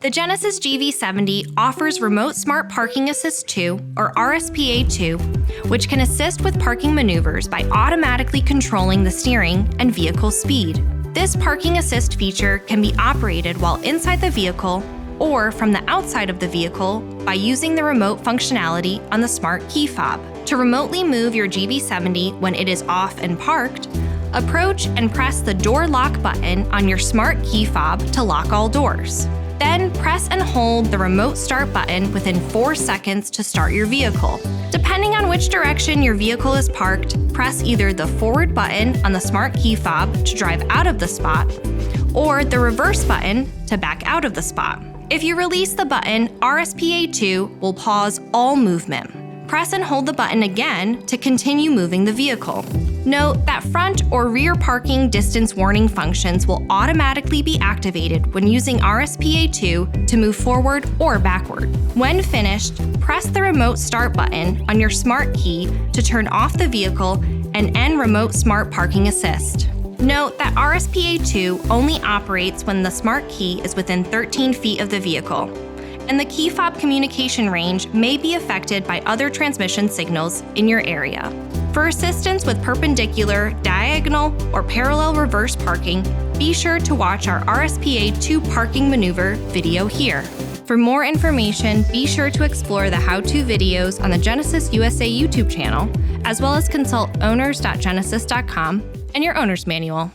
The Genesis GV70 offers Remote Smart Parking Assist 2, or RSPA 2, which can assist with parking maneuvers by automatically controlling the steering and vehicle speed. This parking assist feature can be operated while inside the vehicle or from the outside of the vehicle by using the remote functionality on the smart key fob. To remotely move your GV70 when it is off and parked, approach and press the door lock button on your smart key fob to lock all doors. Then press and hold the remote start button within 4 seconds to start your vehicle. Depending on which direction your vehicle is parked, press either the forward button on the smart key fob to drive out of the spot, or the reverse button to back out of the spot. If you release the button, RSPA 2 will pause all movement. Press and hold the button again to continue moving the vehicle. Note that front or rear parking distance warning functions will automatically be activated when using RSPA 2 to move forward or backward. When finished, press the remote start button on your smart key to turn off the vehicle and end Remote Smart Parking Assist. Note that RSPA 2 only operates when the smart key is within 13 feet of the vehicle, and the key fob communication range may be affected by other transmission signals in your area. For assistance with perpendicular, diagonal, or parallel reverse parking, be sure to watch our RSPA 2 parking maneuver video here. For more information, be sure to explore the how-to videos on the Genesis USA YouTube channel, as well as consult owners.genesis.com and your owner's manual.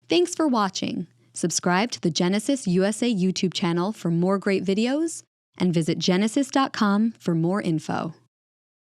Thanks for watching. Subscribe to the Genesis USA YouTube channel for more great videos, and visit genesis.com for more info.